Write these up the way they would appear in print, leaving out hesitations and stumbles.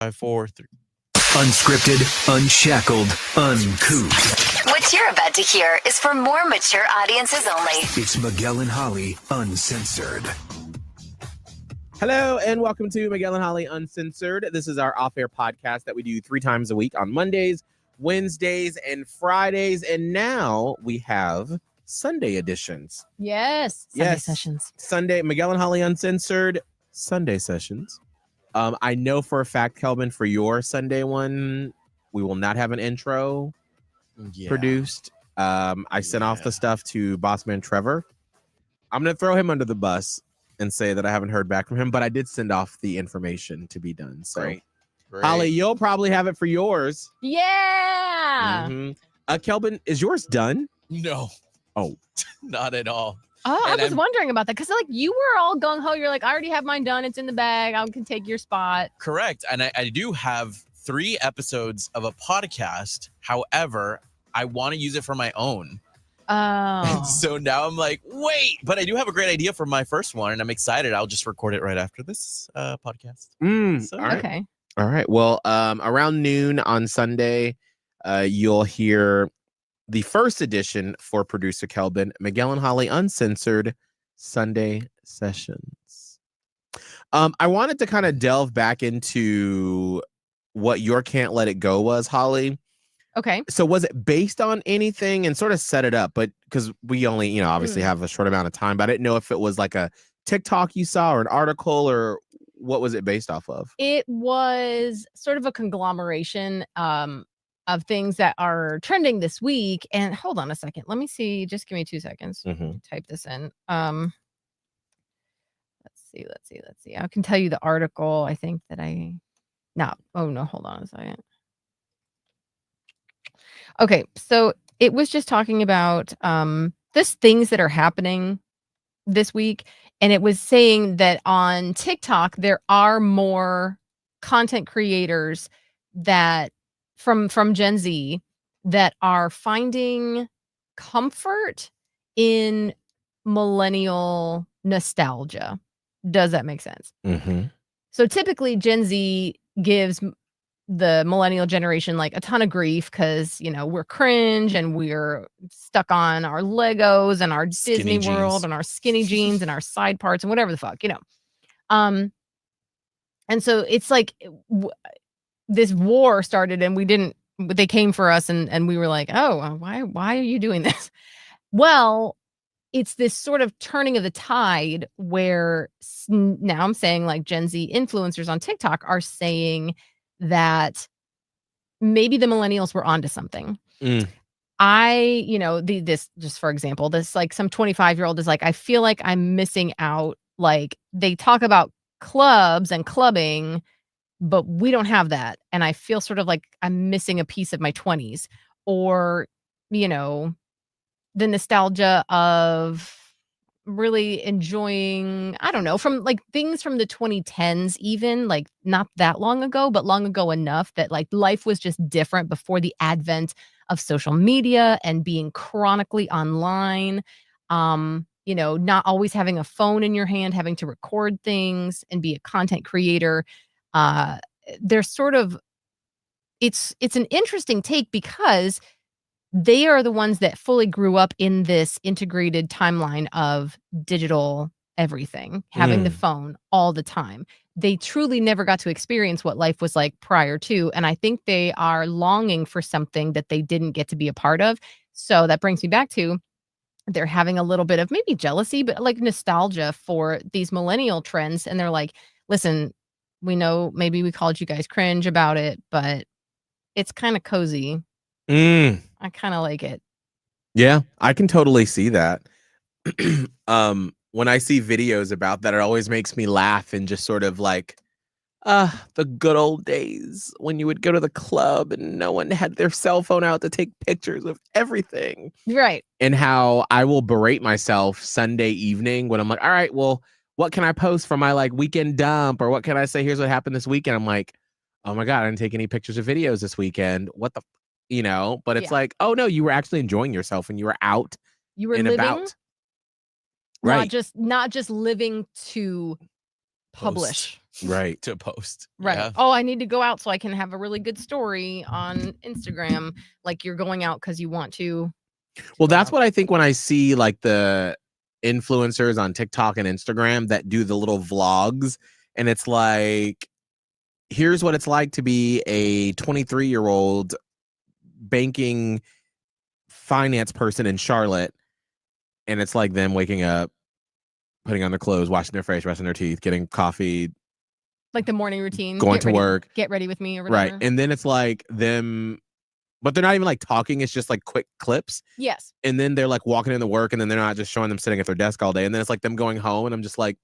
5, 4, 3. Unscripted, unshackled, uncouth. What you're about to hear is for more mature audiences only. It's Miguel and Holly, Uncensored. Hello, and welcome to Miguel and Holly Uncensored. This is our off-air podcast that we do 3 times a week on Mondays, Wednesdays, and Fridays. And now we have Sunday editions. Yes. Sunday sessions. Sunday, Miguel and Holly Uncensored Sunday sessions. I know for a fact, Kelvin, for your Sunday one, we will not have an intro produced. I sent off the stuff to Bossman Trevor. I'm going to throw him under the bus and say that I haven't heard back from him, but I did send off the information to be done. So, Great. Holly, you'll probably have it for yours. Yeah. Mm-hmm. Kelvin, is yours done? No. Oh, not at all. Oh, I was wondering about that because like you were all gung ho. You're like, I already have mine done. It's in the bag. I can take your spot. Correct. And I do have 3 episodes of a podcast. However, I want to use it for my own. Oh. So now I'm like, wait, but I do have a great idea for my first one, and I'm excited. I'll just record it right after this podcast. All right. Okay. All right. Well, around noon on Sunday, you'll hear the first edition for producer Kelvin, Miguel and Holly Uncensored Sunday sessions. I wanted to kind of delve back into what your Can't Let It Go was, Holly. Okay. So was it based on anything, and sort of set it up, but because we only, obviously have a short amount of time, but I didn't know if it was like a TikTok you saw or an article, or what was it based off of? It was sort of a conglomeration of things that are trending this week. And hold on a second. Let me see. Just give me 2 seconds. Type this in. Let's see. I can tell you the article. I think that hold on a second. Okay, so it was just talking about this things that are happening this week, and it was saying that on TikTok there are more content creators that from Gen Z that are finding comfort in millennial nostalgia. Does that make sense? So typically Gen Z gives the millennial generation like a ton of grief because we're cringe and we're stuck on our Legos and our Disney World and our skinny jeans and our side parts and whatever the fuck, and so it's like this war started and they came for us and we were like, oh, why are you doing this? Well, it's this sort of turning of the tide where now I'm saying like Gen Z influencers on TikTok are saying that maybe the millennials were onto something. This just for example, this like some 25-year-old is like, I feel like I'm missing out. Like they talk about clubs and clubbing, but we don't have that. And I feel sort of like I'm missing a piece of my 20s, or, the nostalgia of really enjoying, I don't know, from like things from the 2010s, even like not that long ago, but long ago enough that like life was just different before the advent of social media and being chronically online. Not always having a phone in your hand, having to record things and be a content creator. There's sort of, it's an interesting take because they are the ones that fully grew up in this integrated timeline of digital everything, having the phone all the time. They truly never got to experience what life was like prior to. And I think they are longing for something that they didn't get to be a part of. So that brings me back to they're having a little bit of maybe jealousy, but like nostalgia for these millennial trends. And they're like, listen, we know maybe we called you guys cringe about it, but it's kind of cozy. I kind of like it. Yeah, I can totally see that. When I see videos about that, it always makes me laugh and just sort of like, the good old days when you would go to the club and no one had their cell phone out to take pictures of everything. Right. And how I will berate myself Sunday evening when I'm like, all right, well, what can I post for my like weekend dump? Or what can I say? Here's what happened this weekend. I'm like, oh my God, I didn't take any pictures or videos this weekend. What the but it's like, oh no, you were actually enjoying yourself and you were out. You were and living, about. Right. Not just living to publish. Right. To post. Right. Yeah. Oh, I need to go out so I can have a really good story on Instagram. Like you're going out because you want to. Well, that's what I think when I see like the influencers on TikTok and Instagram that do the little vlogs, and it's like, here's what it's like to be a 23-year-old banking finance person in Charlotte, and it's like them waking up, putting on their clothes, washing their face, brushing their teeth, getting coffee, like the morning routine, going to work, get ready with me or whatever. right? And then it's like them, but they're not even like talking. It's just like quick clips. Yes. And then they're like walking into work, and then they're not just showing them sitting at their desk all day. And then it's like them going home, and I'm just like,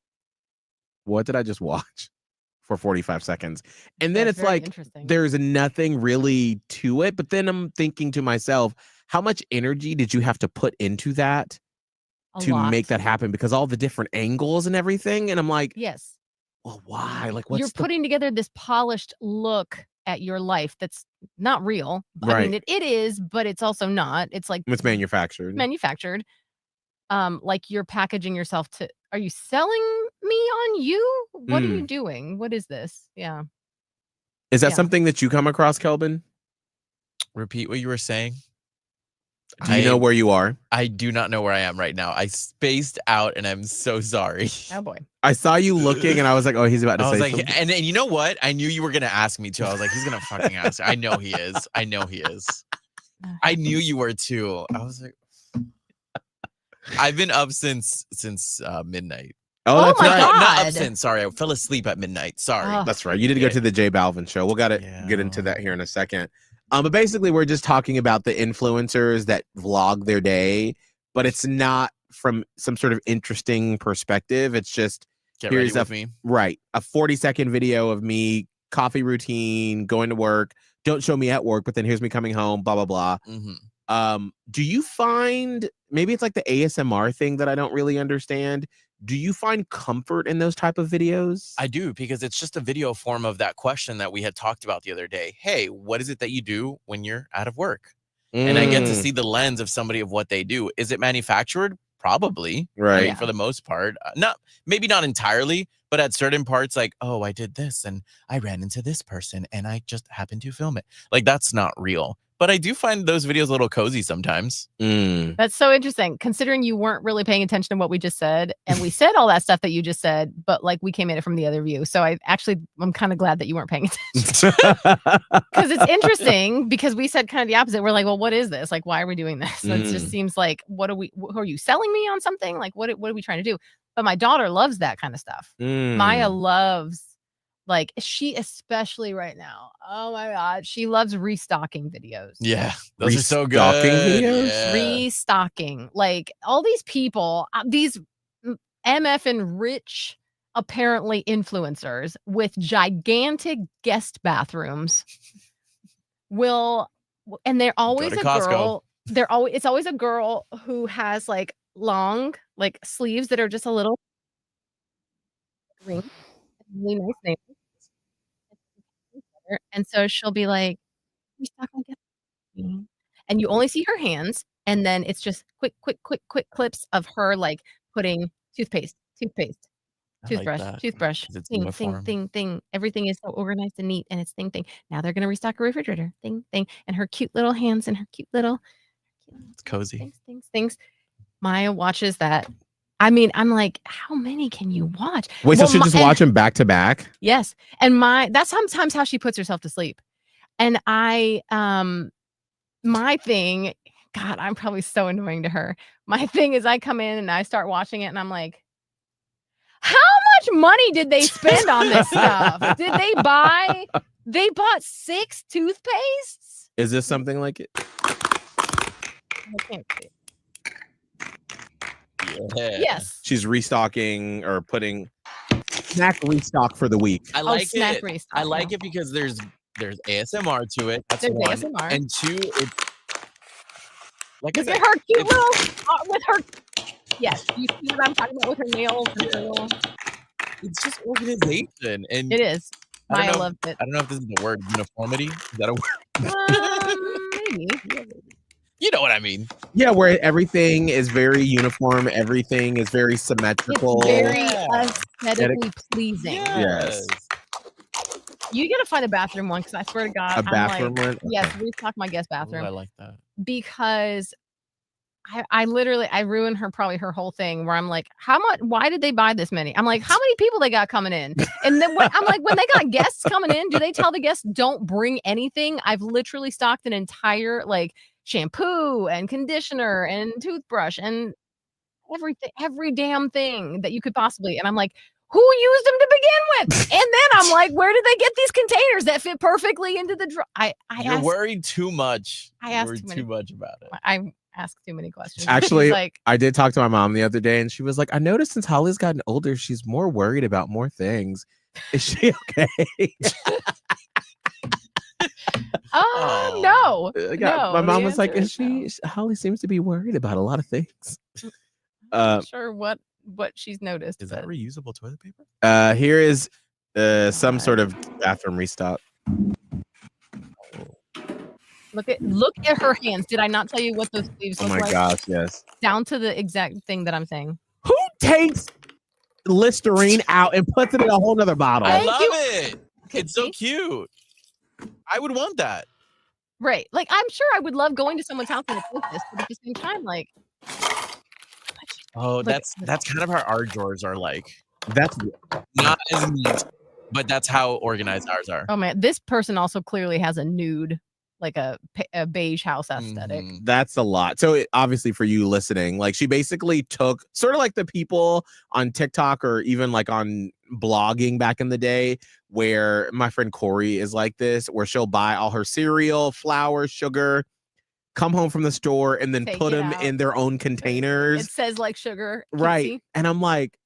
what did I just watch for 45 seconds? And then That's it's like, there's nothing really to it. But then I'm thinking to myself, how much energy did you have to put into that make that happen? Because all the different angles and everything. And I'm like, yes. Well, why? Like, what's you're putting together this polished look at your life that's not real. Right. I mean, it is, but it's also not. It's like it's manufactured. Like you're packaging yourself to. Are you selling me on you? What are you doing? What is this? Yeah. Is that something that you come across, Kelvin? Repeat what you were saying. Do you know where you are? I do not know where I am right now. I spaced out, and I'm so sorry. Oh boy. I saw you looking, and I was like, "Oh, he's about to say something." And you know what? I knew you were gonna ask me too. I was like, "He's gonna fucking ask." I know he is. I know he is. I knew you were too. I was like, I've been up since midnight. Oh, that's my right. God. Not up since. Sorry, I fell asleep at midnight. Sorry. That's right. You did go to the J Balvin show. We'll get into that here in a second. But basically, we're just talking about the influencers that vlog their day, but it's not from some sort of interesting perspective. It's just Get ready with me. Right. A 40-second video of me, coffee routine, going to work. Don't show me at work, but then here's me coming home, blah, blah, blah. Mm-hmm. Do you find, maybe it's like the ASMR thing that I don't really understand. Do you find comfort in those type of videos? I do, because it's just a video form of that question that we had talked about the other day. Hey, what is it that you do when you're out of work? And I get to see the lens of somebody of what they do. Is it manufactured? Probably. Right. I mean, for the most part. Maybe not entirely, but at certain parts, like, oh, I did this and I ran into this person and I just happened to film it. Like, that's not real. But I do find those videos a little cozy sometimes. That's so interesting, considering you weren't really paying attention to what we just said. And we said all that stuff that you just said, but like we came at it from the other view. So I'm kind of glad that you weren't paying attention. Because it's interesting, because we said kind of the opposite. We're like, well, what is this? Like, why are we doing this? It just seems like, who are you selling me on something? Like, what are we trying to do? But my daughter loves that kind of stuff. Maya loves, like, she especially right now. Oh my God. She loves restocking videos. Yeah. Those are so good. Restocking videos? Yeah. Restocking. Like all these people, these MF and rich, apparently influencers with gigantic guest bathrooms and they're always a girl. It's always a girl who has like long, like sleeves that are just a little ring. Really nice name. And so she'll be like, and you only see her hands, and then it's just quick clips of her like putting toothpaste, toothbrush, thing. Everything is so organized and neat, and it's thing. Now they're gonna restock a refrigerator, thing, and her cute little hands and her cute little it's cozy. Things. Maya watches that. I mean, I'm like, how many can you watch? Wait, so she just watch them back to back? Yes. And that's sometimes how she puts herself to sleep. And my thing, God, I'm probably so annoying to her. My thing is I come in and I start watching it and I'm like, how much money did they spend on this stuff? They bought 6 toothpastes? Is this something like it? I can't see. Yeah. Yes. She's restocking or putting snack restock for the week. I like snack it. restock, I like it because there's ASMR to it. That's there's one. ASMR. And 2, it's like I Look said, at her cute little with her. Yes, you see what I'm talking about with her nails and her little. it's just organization. And It is. I don't Maya know- loved it. I don't know if this is the word uniformity. Is that a word? Maybe. You know what I mean? Yeah, where everything is very uniform, everything is very It's symmetrical. very Yeah. aesthetically pleasing. Yes. You gotta find a bathroom one because I swear to God, A bathroom I'm like, one? yes, Okay. we talk my guest Ooh, bathroom I like that. because I literally I ruined probably her whole thing where I'm like, why did they buy this many? I'm like, how many people they got coming in? And then I'm like, when they got guests coming in, do they tell the guests don't bring anything? I've literally stocked an entire like shampoo and conditioner and toothbrush and everything, every damn thing that you could possibly. And I'm like, who used them to begin with? And then I'm like, where did they get these containers that fit perfectly into the drawer? You're worried too much. I asked You're too much about it. I asked too many questions. Actually, She's like, I did talk to my mom the other day, and she was like, I noticed since Holly's gotten older, she's more worried about more things. Is she okay? No. My mom the was like, answer is she? Holly seems to be worried about a lot of things. I'm not sure what she's noticed. Is that reusable toilet paper? Here is some sort of bathroom restock. Look at her hands. Did I not tell you what those sleeves Oh look my like? gosh, yes. Down to the exact thing that I'm saying. Who takes Listerine out and puts it in a whole nother bottle? I Thank love you. it. Okay, It's so see? cute. I would want that. Right. Like, I'm sure I would love going to someone's house and it's like this, but at the same time, like, Oh, look, that's kind of how our drawers are like. That's Not as neat, but that's how organized ours are. oh man, this person also clearly has a nude, like a beige house aesthetic. Mhm. that's a lot. So obviously for you listening, like she basically took sort of like the people on TikTok or even like on blogging back in the day, where my friend Corey is like this, where she'll buy all her cereal, flour, sugar, come home from the store, and then Take put it them out. in their own containers. It says like sugar. Right. cutesy. And I'm like,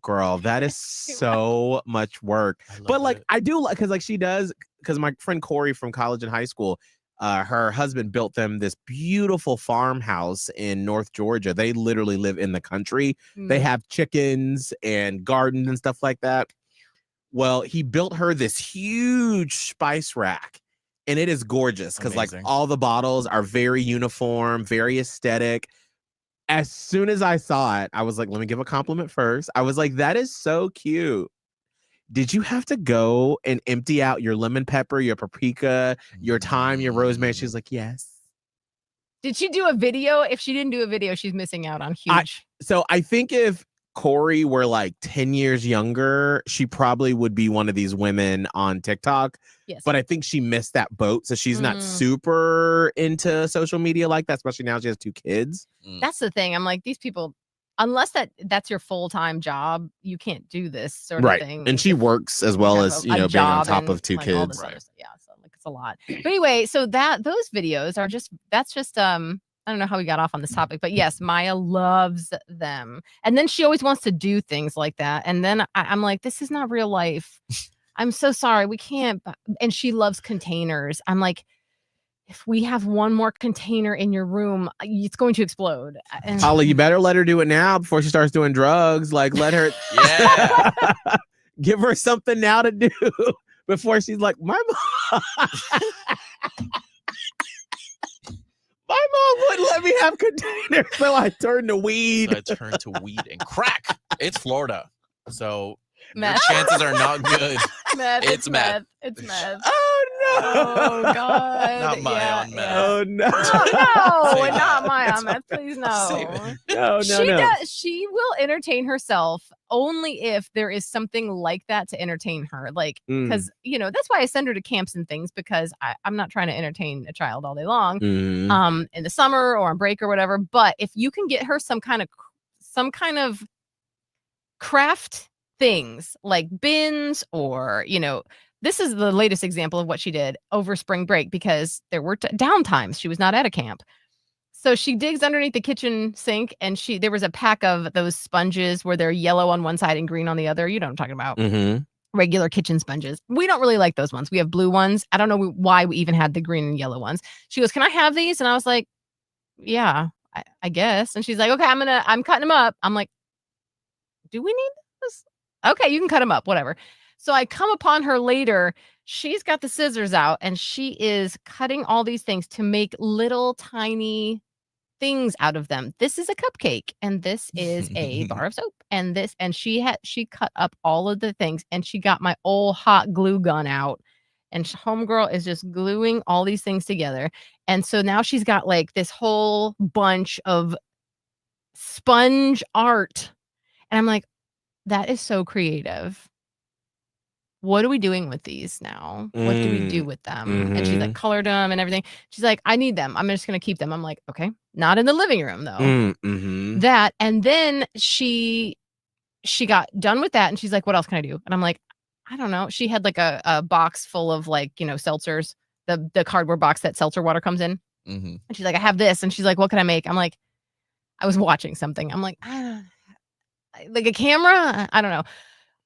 girl, that is so much work. I love But like it. I do like because like she does, because my friend Corey from college and high school, her husband built them this beautiful farmhouse in North Georgia. They literally live in the country. They Mm. have chickens and gardens and stuff like that. Well, he built her this huge spice rack, and it is gorgeous because like Amazing. all the bottles are very uniform, very aesthetic. As soon as I saw it, I was like, let me give a compliment first. I was like, that is so cute. Did you have to go and empty out your lemon pepper, your paprika, your thyme, your rosemary? She was like, yes. Did she do a video? If she didn't do a video, she's missing out on huge. So I think if Corey were like 10 years younger, she probably would be one of these women on TikTok. Yes. But I think she missed that boat. So she's not Mm. super into social media like that, especially now she has 2 kids. That's the thing. I'm like, these people, unless that's your full-time job, you can't do this sort of thing. And she works as well as, a being on job top and, of 2 like, all kids. this other stuff. Yeah, so like it's a lot. But anyway, so those videos are that's just I don't know how we got off on this topic, but yes, Maya loves them. And then she always wants to do things like that. And then I'm like, this is not real life. I'm so sorry. We can't. And she loves containers. I'm like, if we have one more container in your room, it's going to explode. And Holly, you better let her do it now before she starts doing drugs. Like, let her Yeah. give her something now to do before she's like, my mom. My mom wouldn't let me have containers, so I turned to weed. So I turned to weed and crack. It's Florida, so meth. your chances are not good. Meth. It's meth. It's meth. Oh no! Oh God! Not Maya on meth. Oh no! Oh, no, Save not it. Maya It's on meth. Please Save no. it. No! She will entertain herself only if there is something like that to entertain her. Like, because that's why I send her to camps and things, because I'm not trying to entertain a child all day long. Mhm. In the summer or on break or whatever. But if you can get her some kind of craft things like bins, or this is the latest example of what she did over spring break, because there were downtimes she was not at a camp. So she digs underneath the kitchen sink, and there was a pack of those sponges where they're yellow on one side and green on the other. You know what I'm talking about? Mhm. Regular kitchen sponges. We don't really like those ones. We have blue ones. I don't know why we even had the green and yellow ones. She goes, "Can I have these?" And I was like, "Yeah, I guess." And she's like, "Okay, I'm cutting them up." I'm like, "Do we need this?" Okay, you can cut them up, whatever. So I come upon her later. she's got the scissors out and she is cutting all these things to make little tiny things out of them. This is a cupcake and this is a bar of soap and this, and she cut up all of the things and she got my old hot glue gun out and homegirl is just gluing all these things together. And so now she's got like this whole bunch of sponge art. And I'm like, that is so creative. What are we doing with these now? What do we do with them? And she's like, colored them and everything. She's like, I need them. I'm just going to keep them. I'm like, okay, not in the living room though. That. And then she got done with that. And she's like, what else can I do? And I'm like, I don't know. She had like a box full of like, seltzers, the cardboard box that seltzer water comes in. And she's like, I have this. And she's like, what can I make? I'm like, I was watching something. I'm like, like a camera? I don't know.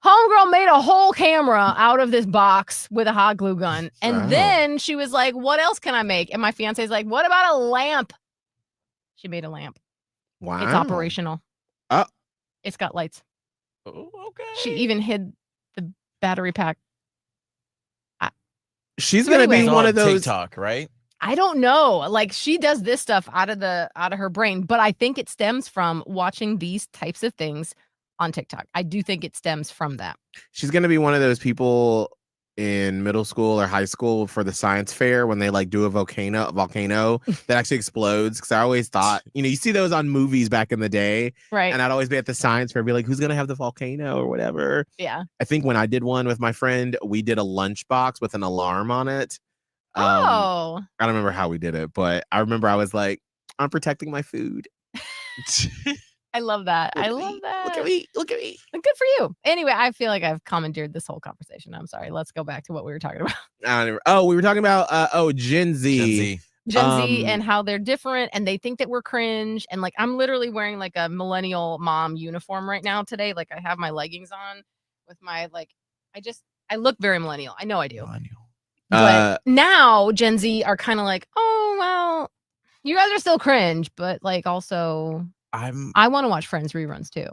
Homegirl made a whole camera out of this box with a hot glue gun. And then she was like, what else can I make? And my fiance's like, what about a lamp? She made a lamp. Wow. It's operational. Oh. It's got lights. Oh, okay. She even hid the battery pack. She's going to be one of those. TikTok, right? I don't know. Like she does this stuff out of her brain, but I think it stems from watching these types of things on TikTok. I do think it stems from that. She's going to be one of those people in middle school or high school for the science fair when they like do a volcano that actually explodes. Because I always thought, you see those on movies back in the day, right? And I'd always be at the science fair, be like, who's going to have the volcano or whatever. Yeah. I think when I did one with my friend, we did a lunchbox with an alarm on it. I don't remember how we did it, but I remember I was like, I'm protecting my food. I love that. I love that. Look at me. Look at me. Good for you. Anyway, I feel like I've commandeered this whole conversation. I'm sorry. Let's go back to what we were talking about. We were talking about Gen Z. Gen Z and how they're different and they think that we're cringe. And like, I'm literally wearing like a millennial mom uniform right now today. Like I have my leggings on with my, like, I look very millennial. I know I do. But now Gen Z are kind of like, oh, well, you guys are still cringe, but like also I want to watch Friends reruns too.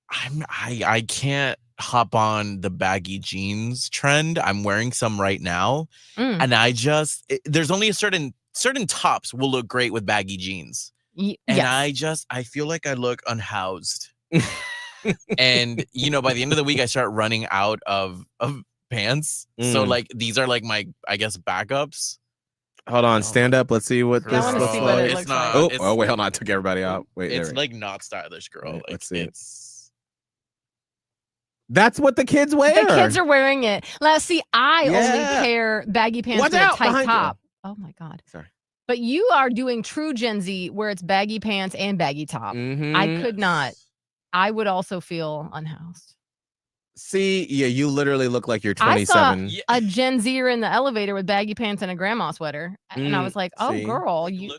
I can't hop on the baggy jeans trend. I'm wearing some right now. And there's only a certain tops will look great with baggy jeans. And yes. I feel like I look unhoused. And by the end of the week I start running out of pants. So like these are like my, I guess, backups. Hold on, stand up. Let's see what this looks like. It's not. Wait, hold on. I took everybody out. Wait, it's like not stylish, girl. Wait, like, let's see. That's what the kids wear. The kids are wearing it. Let's see. I only pair baggy pants with a tight top. Oh my god. Sorry. But you are doing true Gen Z where it's baggy pants and baggy top. I could not. I would also feel unhoused. See, yeah, you literally look like you're 27. I saw a Gen Zer in the elevator with baggy pants and a grandma sweater. And I was like, oh, see? Girl. You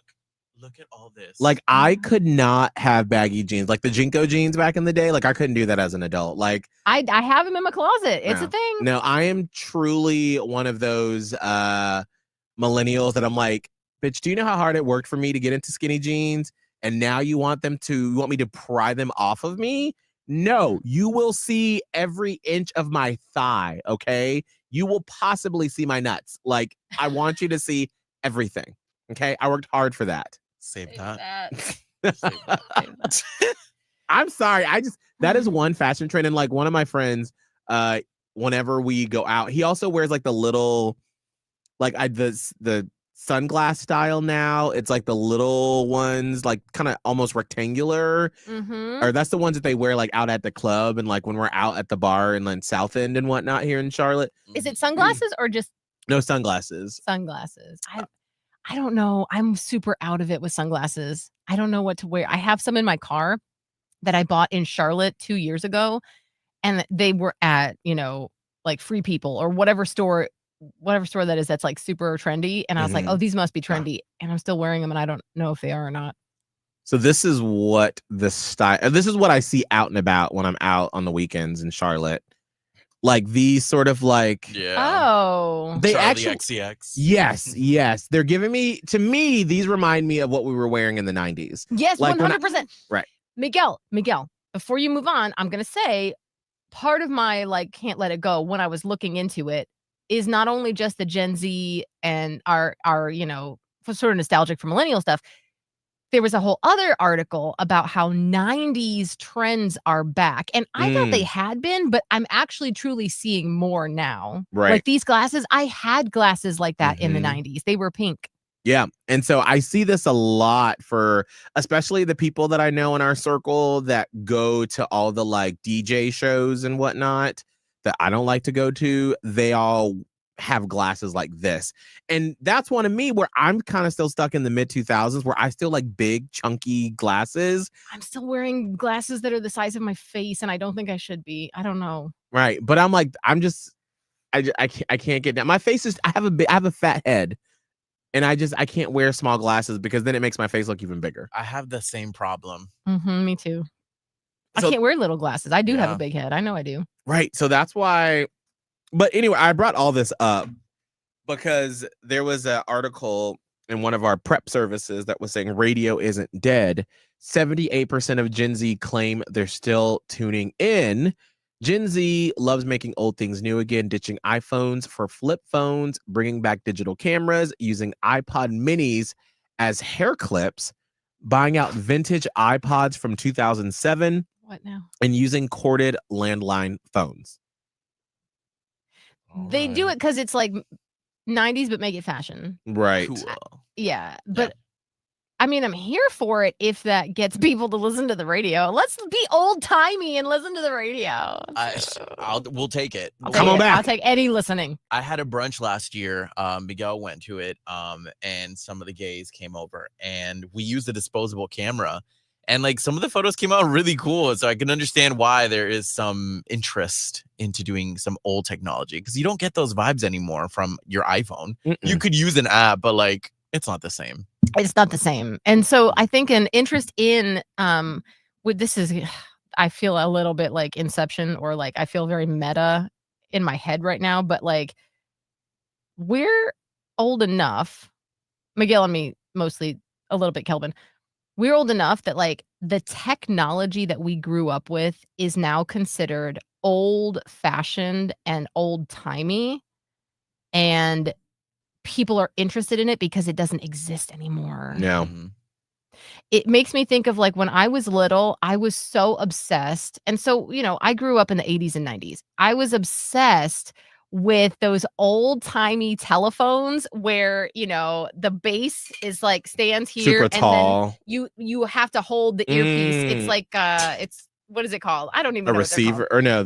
look at all this. Like, I could not have baggy jeans. Like the Jinko jeans back in the day. Like, I couldn't do that as an adult. Like, I have them in my closet. It's a thing. No, I am truly one of those millennials that I'm like, bitch, do you know how hard it worked for me to get into skinny jeans? And now you want me to pry them off of me? No, you will see every inch of my thigh, okay? You will possibly see my nuts. Like, I want you to see everything, okay? I worked hard for that. Save that. Save that. I'm sorry. That is one fashion trend. And like one of my friends, whenever we go out, he also wears like the little, like the sunglass style now. It's like the little ones, like kind of almost rectangular, or that's the ones that they wear like out at the club and like when we're out at the bar in like South End and whatnot here in Charlotte. Is it sunglasses or just no sunglasses? Sunglasses. I don't know. I'm super out of it with sunglasses. I don't know what to wear. I have some in my car that I bought in Charlotte 2 years ago, and they were at like Free People or whatever store that is that's like super trendy. And I was like, oh, these must be trendy. And I'm still wearing them and I don't know if they are or not. So this is what this is what I see out and about when I'm out on the weekends in Charlotte. Like these sort of like, they Charlie actually XCX. Yes. They're giving me, to me, these remind me of what we were wearing in the 90s. Yes, like 100%. Right. Miguel, before you move on, I'm going to say part of my like can't let it go when I was looking into it is not only just the Gen Z and our sort of nostalgic for millennial stuff. There was a whole other article about how 90s trends are back. And I thought they had been, but I'm actually truly seeing more now. Right. Like these glasses, I had glasses like that in the 90s. They were pink. Yeah. And so I see this a lot for especially the people that I know in our circle that go to all the like DJ shows and whatnot that I don't like to go to. They all have glasses like this. And that's one of me where I'm kind of still stuck in the mid 2000s where I still like big chunky glasses. I'm still wearing glasses that are the size of my face and I don't think I should be. I don't know. Right. But I'm like, I can't get down. My face is I have a fat head. And I can't wear small glasses because then it makes my face look even bigger. I have the same problem. Me too. So, I can't wear little glasses. I do have a big head. I know I do. Right. So that's why. But anyway, I brought all this up because there was an article in one of our prep services that was saying radio isn't dead. 78% of Gen Z claim they're still tuning in. Gen Z loves making old things new again, ditching iPhones for flip phones, bringing back digital cameras, using iPod minis as hair clips, buying out vintage iPods from 2007. What now? And using corded landline phones. They do it because it's like 90s, but make it fashion. Right. Cool. Yeah. But I mean, I'm here for it if that gets people to listen to the radio. Let's be old timey and listen to the radio. We'll take it. Come on back. I'll take any listening. I had a brunch last year. Miguel went to it. And some of the gays came over and we used a disposable camera. And like some of the photos came out really cool. So I can understand why there is some interest into doing some old technology because you don't get those vibes anymore from your iPhone. You could use an app, but like it's not the same. It's not the same. And so I think an interest in with this is I feel a little bit like Inception or like I feel very meta in my head right now, but like we're old enough, Miguel and me mostly a little bit Kelvin. We're old enough that like the technology that we grew up with is now considered old fashioned and old timey. And people are interested in it because it doesn't exist anymore. No. It makes me think of like when I was little, I was so obsessed. And so, I grew up in the 80s and 90s. I was obsessed with those old timey telephones where, the base is like stands here super and tall. then you have to hold the earpiece. It's like what is it called? I don't even know. A receiver or no,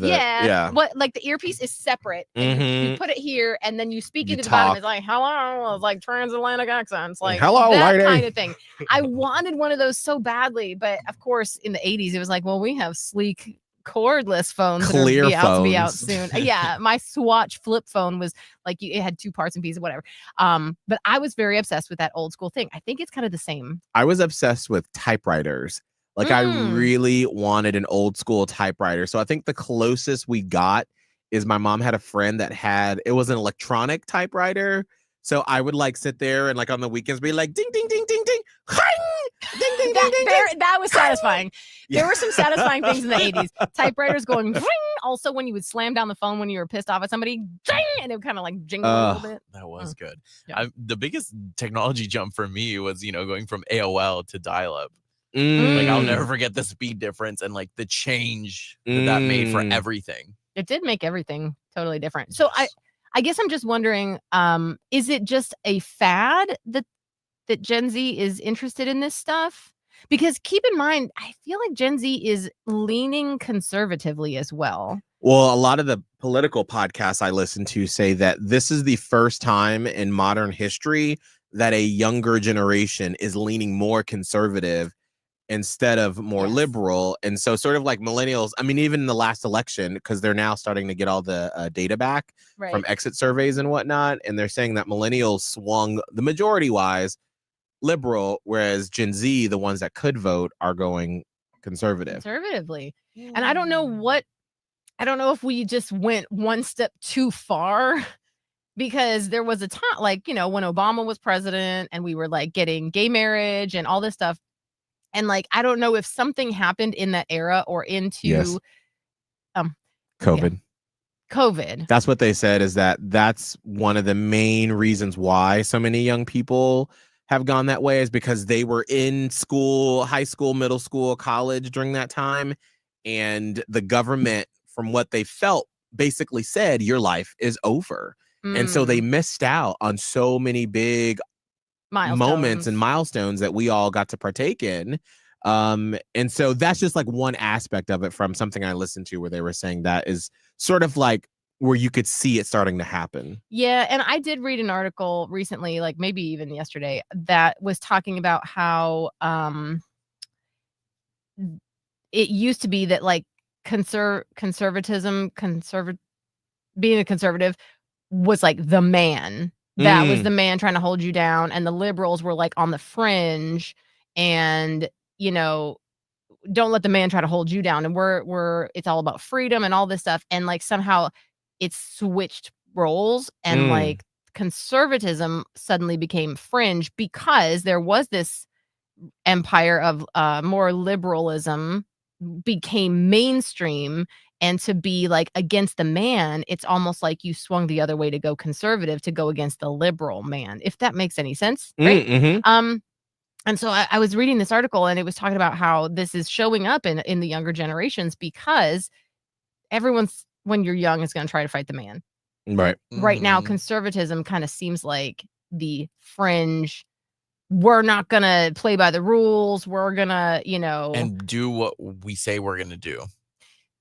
what like the earpiece is separate. And you put it here and then you speak into the bottom. It's like hello, it's like transatlantic accents, like hello, that lady. kind of thing. I wanted one of those so badly, but of course in the 80s it was like, well, we have sleek cordless phones clear that are to be out phones. soon. Yeah, my Swatch flip phone was like it had two parts and pieces, whatever. But I was very obsessed with that old school thing. I think it's kind of the same. I was obsessed with typewriters. Like I really wanted an old school typewriter. So I think the closest we got is my mom had a friend that it was an electronic typewriter. So I would like sit there and like on the weekends be like ding ding ding ding ding, ding ding ding ding. That was satisfying. There were some satisfying things in the 80s. Typewriters going ring. Also, when you would slam down the phone when you were pissed off at somebody, ding, and it would kind of like jingle a little bit. That was good. Yeah. The biggest technology jump for me was going from AOL to dial-up. Like I'll never forget the speed difference and like the change that made for everything. It did make everything totally different. So I guess I'm just wondering, is it just a fad that Gen Z is interested in this stuff? Because keep in mind, I feel like Gen Z is leaning conservatively as well. Well, a lot of the political podcasts I listen to say that this is the first time in modern history that a younger generation is leaning more conservative instead of more liberal. And so sort of like millennials, I mean, even in the last election, because they're now starting to get all the data back from exit surveys and whatnot. And they're saying that millennials swung the majority wise liberal, whereas Gen Z, the ones that could vote, are going conservatively. And I don't know if we just went one step too far. Because there was a time like, when Obama was president and we were like getting gay marriage and all this stuff. And like, I don't know if something happened in that era or into COVID. COVID. That's what they said, is that's one of the main reasons why so many young people have gone that way, is because they were in school, high school, middle school, college during that time. And the government, from what they felt, basically said, your life is over. And so they missed out on so many big moments and milestones that we all got to partake in. And so that's just like one aspect of it from something I listened to, where they were saying that is sort of like where you could see it starting to happen. Yeah, and I did read an article recently, like maybe even yesterday, that was talking about how it used to be that like conservatism, being a conservative was like the man. That was the man trying to hold you down, and the liberals were like on the fringe, and you know, don't let the man try to hold you down. And we're it's all about freedom and all this stuff. And like somehow it's switched roles, and like conservatism suddenly became fringe because there was this empire of more liberalism became mainstream. And to be like against the man, it's almost like you swung the other way to go conservative, to go against the liberal man, if that makes any sense, right? And so I was reading this article, and it was talking about how this is showing up in the younger generations, because everyone's, when you're young, is going to try to fight the man. Right. Right now, conservatism kind of seems like the fringe. We're not going to play by the rules. We're going to, and do what we say we're going to do.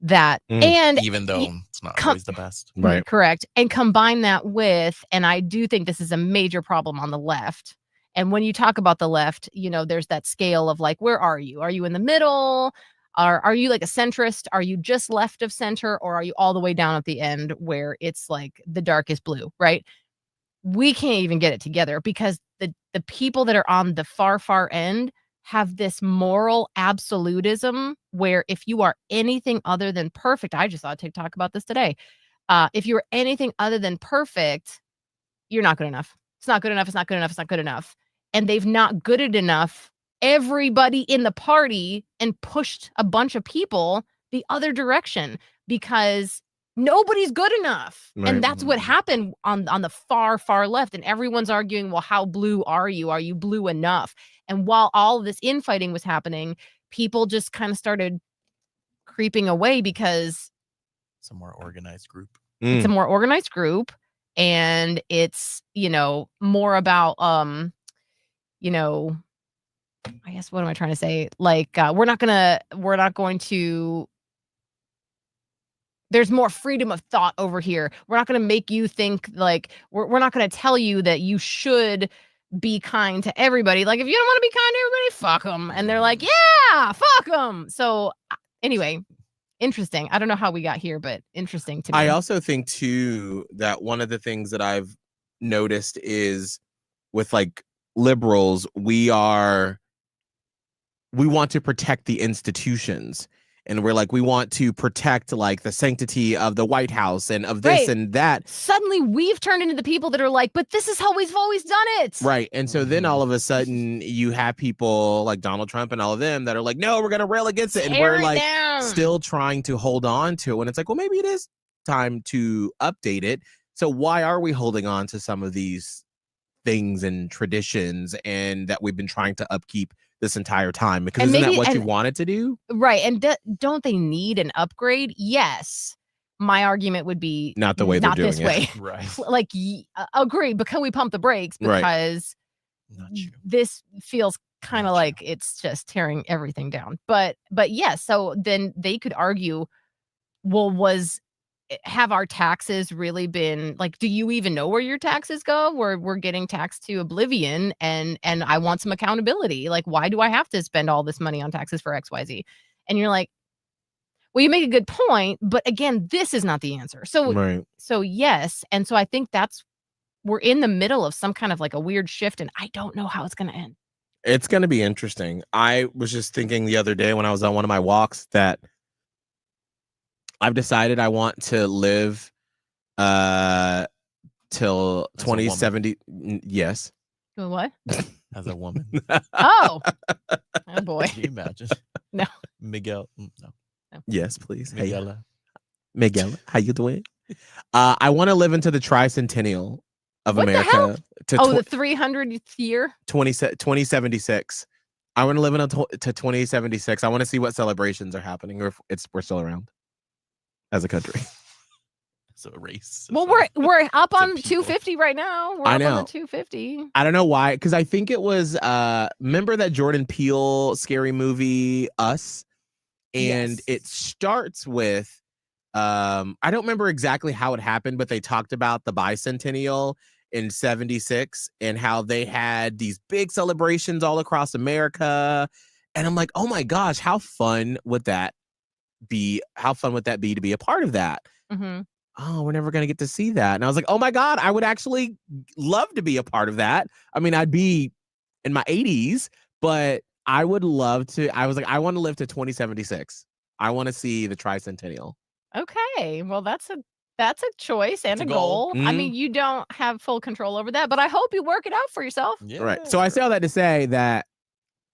That. And even though it's not always the best. Right. Correct. And combine that with, and I do think this is a major problem on the left. And when you talk about the left, there's that scale of like, where are you? Are you in the middle? Are you like a centrist? Are you just left of center? Or are you all the way down at the end where it's like the darkest blue, right? We can't even get it together, because the people that are on the far, far end have this moral absolutism where if you are anything other than perfect, I just saw a TikTok about this today. If you're anything other than perfect, you're not good enough. It's not good enough. It's not good enough. It's not good enough. And they've not gooded enough everybody in the party and pushed a bunch of people the other direction, because nobody's good enough. Right. And that's what happened on the far, far left. And everyone's arguing, well, how blue are you? Are you blue enough? And while all of this infighting was happening, people just kind of started creeping away, because it's a more organized group. It's a more organized group. And it's, more about, I guess, what am I trying to say? Like, we're not going to, there's more freedom of thought over here. We're not going to make you think like, we're not going to tell you that you should be kind to everybody. Like, if you don't want to be kind to everybody, fuck them. And they're like, yeah, fuck them. So anyway, interesting. I don't know how we got here, but interesting to me. I also think too that one of the things that I've noticed is with like liberals, we want to protect the institutions. And we're like, we want to protect like the sanctity of the White House and of this and that. Suddenly we've turned into the people that are like, but this is how we've always done it. Right. And so then all of a sudden you have people like Donald Trump and all of them that are like, no, we're going to rail against it. And we're like still trying to hold on to it. When it's like, well, maybe it is time to update it. So why are we holding on to some of these things and traditions and that we've been trying to upkeep this entire time? Because isn't that what you wanted to do? Right. And don't they need an upgrade? Yes. My argument would be not the way they're doing this way. Right. Like, agree, but can we pump the brakes? Because this feels kind of like it's just tearing everything down. But yeah, so then they could argue, well, have our taxes really been like, do you even know where your taxes go? We're getting taxed to oblivion, and I want some accountability. Like, why do I have to spend all this money on taxes for XYZ? And you're like, well, you make a good point, but again, this is not the answer. So so yes. And so I think we're in the middle of some kind of like a weird shift, and I don't know how it's going to end. It's going to be interesting. I was just thinking the other day when I was on one of my walks that I've decided I want to live till 2070. Yes. What? As a woman. Oh boy. Can you imagine? No. Miguel. No. Yes, please. Miguel. Hey, Miguel, how you doing? I want to live into the tricentennial of What the America. hell? To The 300th year? 2076. I want to live to 2076. I want to see what celebrations are happening, or if we're still around as a country. So a race. Well, we're up on people. 250 right now. We're I up know. on the 250. I don't know why, because I think it was remember that Jordan Peele scary movie Us, and Yes. it starts with I don't remember exactly how it happened, but they talked about the bicentennial in 76 and how they had these big celebrations all across America, and I'm like, oh my gosh, how fun would that be? How fun would that be to be a part of that? Mm-hmm. Oh, we're never going to get to see that. And I was like, oh my God, I would actually love to be a part of that. I mean, I'd be in my 80s, but I would love to. I was like, I want to live to 2076. I want to see the tricentennial. Okay. Well, that's a choice and That's a a goal. goal. I mean, you don't have full control over that, but I hope you work it out for yourself. Yeah. Right. So I say all that to say that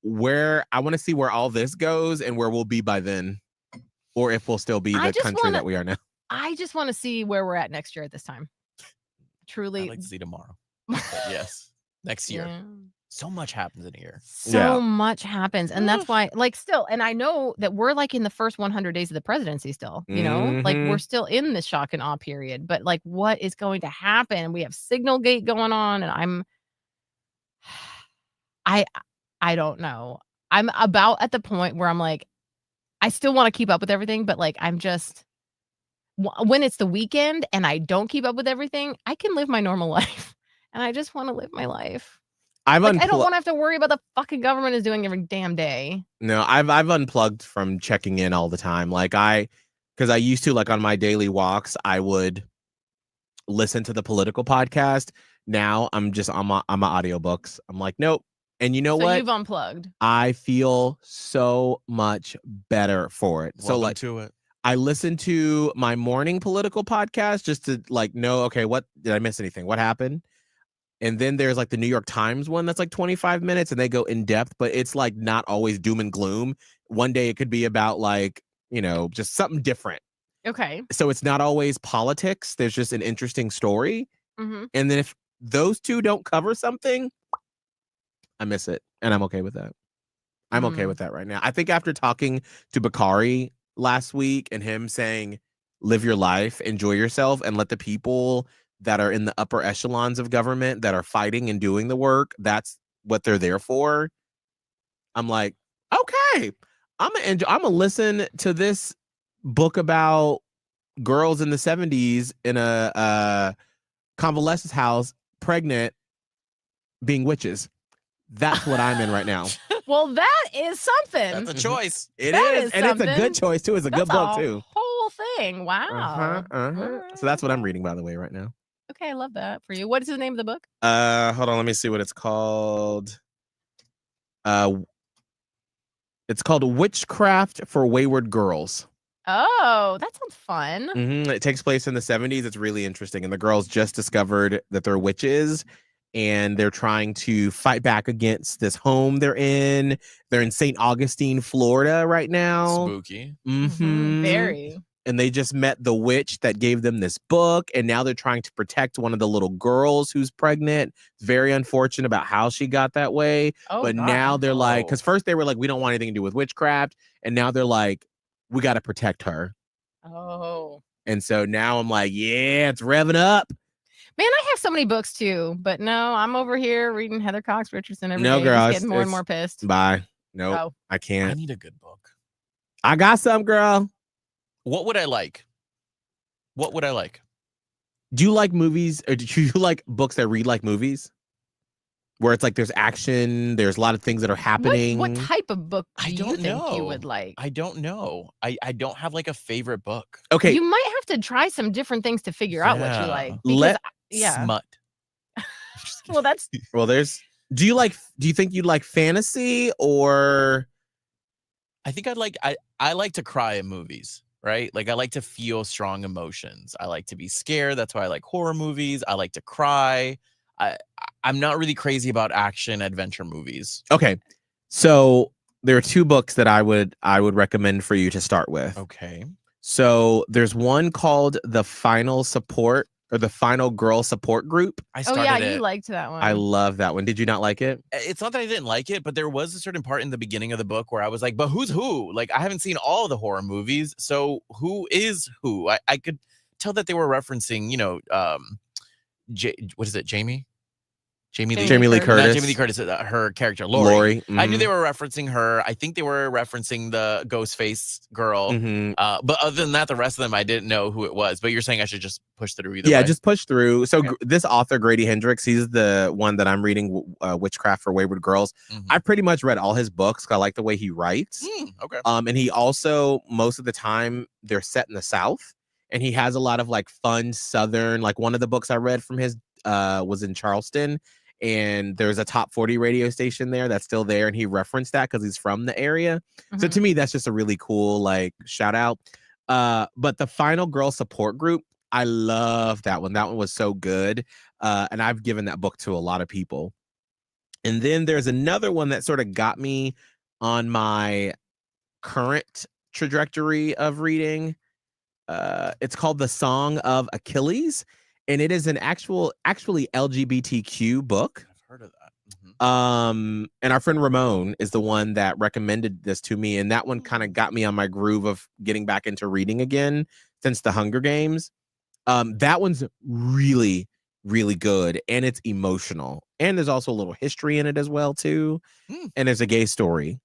I want to see where all this goes and where we'll be by then, or if we'll still be the country that we are now. I just want to see where we're at next year at this time. Truly. I'd like to see tomorrow. But yes. Next year. Yeah. So much happens in a year. So much happens. And that's why, like, still, and I know that we're like in the first 100 days of the presidency still, you know, like we're still in the shock and awe period, but like what is going to happen? We have Signalgate going on, and I don't know. I'm about at the point where I'm like, I still want to keep up with everything, but like, I'm just, when it's the weekend and I don't keep up with everything, I can live my normal life. And I just want to live my life. I don't want to have to worry about the fucking government is doing every damn day. No, I've unplugged from checking in all the time. Like because I used to, like on my daily walks, I would listen to the political podcast. Now I'm my audiobooks. I'm like, nope. And you know what? You've unplugged. I feel so much better for it. Welcome to it. I listen to my morning political podcast just to like know, okay, what did I miss anything? What happened? And then there's like the New York Times one that's like 25 minutes and they go in depth, but it's like not always doom and gloom. One day it could be about like, you know, just something different. Okay. So it's not always politics. There's just an interesting story. Mm-hmm. And then if those two don't cover something, I miss it. And I'm okay with that. I'm okay with that right now. I think after talking to Bakari last week and him saying, live your life, enjoy yourself, and let the people that are in the upper echelons of government that are fighting and doing the work, that's what they're there for. I'm like, okay, I'm gonna listen to this book about girls in the 70s in a convalescent house, pregnant, being witches. That's what I'm in right now. Well, that is something. That's a choice. It is, and something. it's a good choice too. It's a good book too. Whole thing. Wow. So that's what I'm reading, by the way, right now. Okay, I love that for you. What is the name of the book? Hold on, let me see what it's called. It's called Witchcraft for Wayward Girls. Oh, that sounds fun. It takes place in the 70s. It's really interesting, and the girls just discovered that they're witches. And they're trying to fight back against this home they're in. They're in St. Augustine, Florida right now. Spooky. Very. And they just met the witch that gave them this book. And now they're trying to protect one of the little girls who's pregnant. It's very unfortunate about how she got that way. Oh, but God. now they're like, because first they were like, we don't want anything to do with witchcraft. And now they're like, we got to protect her. Oh. And so now I'm like, yeah, it's revving up. Man, I have so many books too, but no, I'm over here reading Heather Cox Richardson every No, day. girl, Just getting more and more pissed. Bye. Nope, I I can't. need a good book. I got some, girl. What would I like? What would I like? Do you like movies, or do you like books that read like movies? Where it's like there's action, there's a lot of things that are happening. What type of book do I you don't think you know. would like? I don't know. I don't have like a favorite book. Okay, You might have to try some different things to figure out what you Yeah. like. Let- Yeah. Smut. Well, that's well, do you think you'd like fantasy or I think I like to cry in movies, right? Like I like to feel strong emotions. I like to be scared. That's why I like horror movies. I like to cry. I'm not really crazy about action adventure movies. okay? So there are two books that I would recommend for you to start with. Okay. So there's one called the Final Support or the Final Girl Support Group. I Oh started yeah, it. you liked that one. I love that one. Did you not like it? It's not that I didn't like it, but there was a certain part in the beginning of the book where I was like, but who's who? Like, I haven't seen all the horror movies, so who is who? I could tell that they were referencing, what is it, Jamie? Jamie Lee Jamie Lee Not Curtis. Jamie Lee Curtis, her character, Lori. I knew mhm. they were referencing her. I think they were referencing the ghost face girl. Mhm. But other than that, the rest of them, I didn't know who it was. But you're saying I should just push through either way? Yeah, just push through. So Okay. this author, Grady Hendrix, he's the one that I'm reading, Witchcraft for Wayward Girls. Mhm. I pretty much read all his books 'cause I like the way he writes. Okay. And he also, most of the time, they're set in the South. And he has a lot of like fun Southern, like one of the books I read from his was in Charleston. And there's a top 40 radio station there that's still there. And he referenced that because he's from the area. So to me, that's just a really cool like shout out. But the Final Girl Support Group, I love that one. That one was so good. And I've given that book to a lot of people. And then there's another one that sort of got me on my current trajectory of reading. It's called The Song of Achilles. And it is an actually LGBTQ book. I've heard of that. Mhm. And our friend Ramon is the one that recommended this to me, and that one kind of got me on my groove of getting back into reading again since the Hunger Games. That one's really, really good, and it's emotional, and there's also a little history in it as well too, and there's a gay story.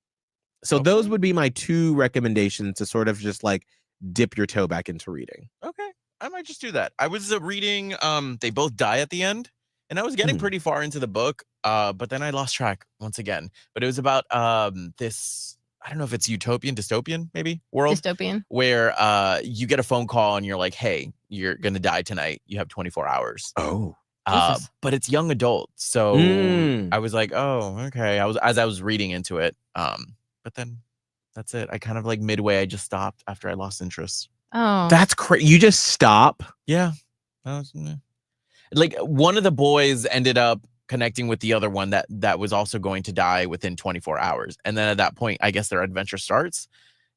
So those would be my two recommendations to sort of just like dip your toe back into reading. Okay. I might just do that. I was reading They Both Die at the End, and I was getting pretty far into the book, but then I lost track once again. But it was about this, I don't know if it's dystopian maybe world, Dystopian, where you get a phone call and you're like, hey, you're gonna die tonight, you have 24 hours. Oh, but it's young adult, so I was like, oh, okay. As I was reading into it, but then that's it. I kind of like midway I just stopped after I lost interest. oh, that's crazy. You just stop. Yeah. Like one of the boys ended up connecting with the other one that was also going to die within 24 hours. And then at that point, I guess their adventure starts.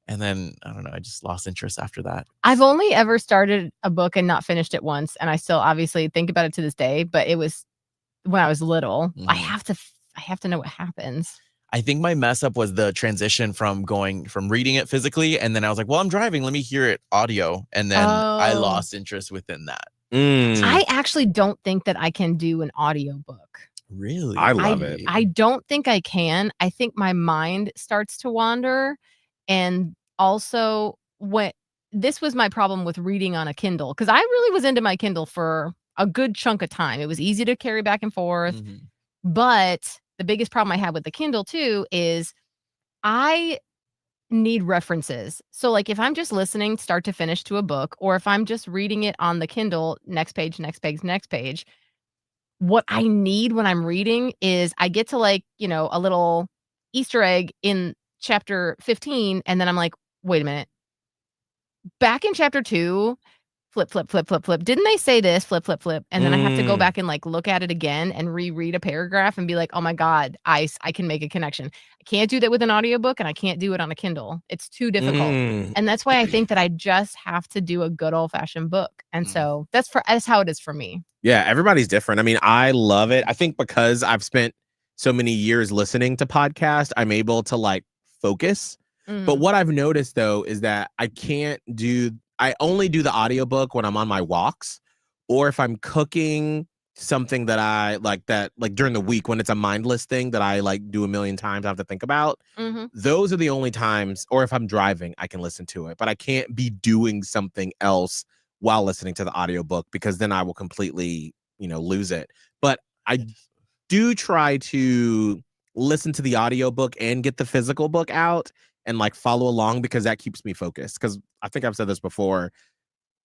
And then, I don't know, I just lost interest after that. I've only ever started a book and not finished it once. And I still obviously think about it to this day, but it was when I was little. I have to know what happens. I think my mess up was the transition from reading it physically. And then I was like, well, I'm driving. Let me hear it audio. And then I lost interest within that. I actually don't think that I can do an audiobook. Really? I love it. I don't think I can. I think my mind starts to wander. And also this was my problem with reading on a Kindle, because I really was into my Kindle for a good chunk of time. It was easy to carry back and forth. But the biggest problem I had with the Kindle too is I need references. So like if I'm just listening start to finish to a book, or if I'm just reading it on the Kindle, next page, what I need when I'm reading is I get to like, a little Easter egg in chapter 15. And then I'm like, wait a minute. Back in chapter 2, flip. Didn't they say this? Flip. And then I have to go back and like look at it again and reread a paragraph and be like, oh my God, I can make a connection. I can't do that with an audiobook, and I can't do it on a Kindle. It's too difficult. And that's why I think that I just have to do a good old fashioned book. And so that's how it is for me. Yeah, everybody's different. I mean, I love it. I think because I've spent so many years listening to podcasts, I'm able to like focus. But what I've noticed though is that I only do the audiobook when I'm on my walks, or if I'm cooking something that I like during the week when it's a mindless thing that I like do a million times I have to think about. Those are the only times, or if I'm driving, I can listen to it, but I can't be doing something else while listening to the audiobook, because then I will completely, lose it. But I do try to listen to the audiobook and get the physical book out and like follow along, because that keeps me focused. Because I think I've said this before,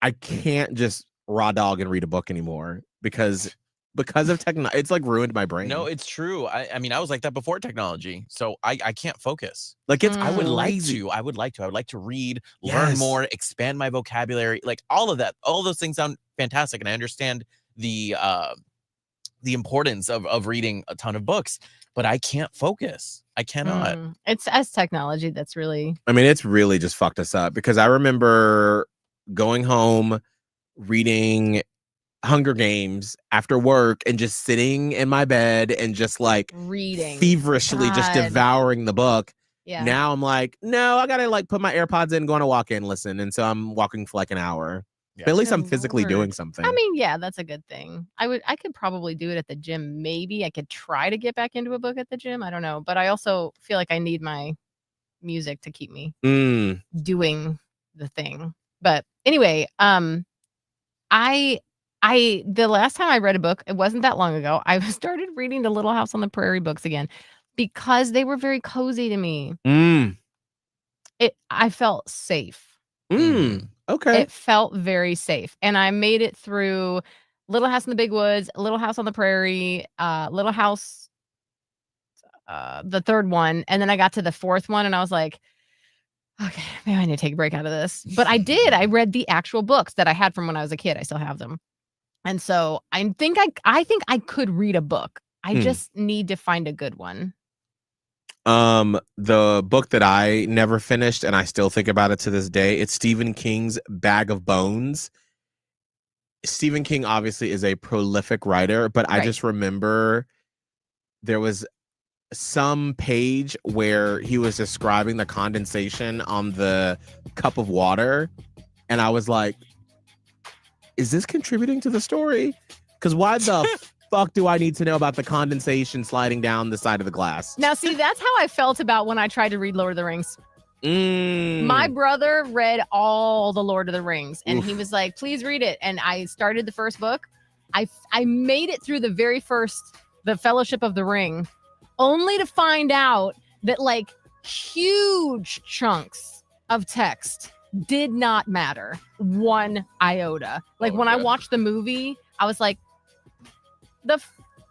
I can't just raw dog and read a book anymore because of technology. It's like ruined my brain. No, it's true. I mean, I was like that before technology, so I can't focus. Like it's I would like crazy. to. I would like to read, learn more, expand my vocabulary, like all of that. All those things sound fantastic, and I understand the the importance of reading a ton of books, but I can't focus. I cannot. It's as technology that's really. I mean, it's really just fucked us up because I remember going home, reading Hunger Games after work and just sitting in my bed and just like reading feverishly just devouring the book. Yeah. Now I'm like, no, I gotta like put my AirPods in, go on a walk and listen. And so I'm walking for like an hour. Yeah. But at least Good I'm physically Lord. doing something. I mean, yeah, that's a good thing. I could probably do it at the gym. Maybe I could try to get back into a book at the gym. I don't know. But I also feel like I need my music to keep me doing the thing. But anyway, the last time I read a book, it wasn't that long ago. I started reading the Little House on the Prairie books again because they were very cozy to me. I felt safe. Okay. It felt very safe. And I made it through Little House in the Big Woods, Little House on the Prairie, Little House, the third one. And then I got to the fourth one and I was like, okay, maybe I need to take a break out of this. But I did. I read the actual books that I had from when I was a kid. I still have them. And so I think I could read a book. I just need to find a good one. The book that I never finished and I still think about it to this day, it's Stephen King's Bag of Bones. Stephen King obviously is a prolific writer, but I just remember there was some page where he was describing the condensation on the cup of water, and I was like, is this contributing to the story? Because why the fuck do I need to know about the condensation sliding down the side of the glass? Now, see, that's how I felt about when I tried to read Lord of the Rings. My brother read all the Lord of the Rings, and he was like, please read it. And I started the first book. I made it through the very first, the Fellowship of the Ring, only to find out that like huge chunks of text did not matter one iota. Like when I watched the movie, I was like,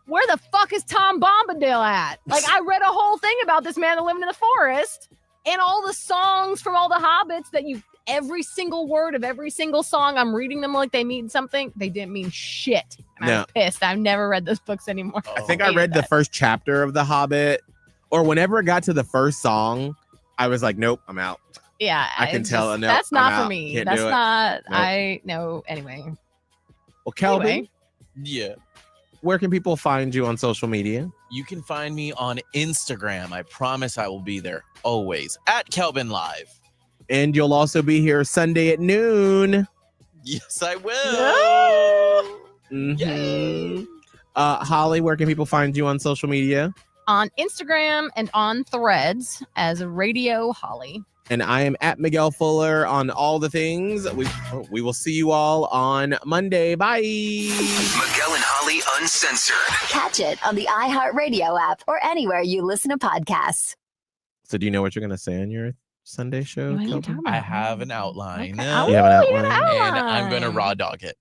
where the fuck is Tom Bombadil at? Like I read a whole thing about this man that lived in the forest and all the songs from all the hobbits that every single word of every single song, I'm reading them like they mean something. They didn't mean shit. And I was pissed. I've never read those books anymore. I think I read the first chapter of The Hobbit, or whenever it got to the first song, I was like, nope, I'm out. Yeah. I can tell. No, that's not I'm for out. me. Can't That's do it. not, Nope. anyway. Well, Kelvin, Anyway. Yeah. where can people find you on social media? You can find me on Instagram. I promise I will be there always at Kelvin Live. And you'll also be here Sunday at noon. Yes, I will. Mm-hmm. Holly, where can people find you on social media? On Instagram and on Threads as Radio Holly. And I am at Miguel Fuller on all the things. We will see you all on Monday. Bye. Miguel and Holly Uncensored. Catch it on the iHeartRadio app or anywhere you listen to podcasts. So do you know what you're going to say on your Sunday show? What are you Kelvin? talking about? I have an outline. Okay. You have an outline? And I'm going to raw dog it.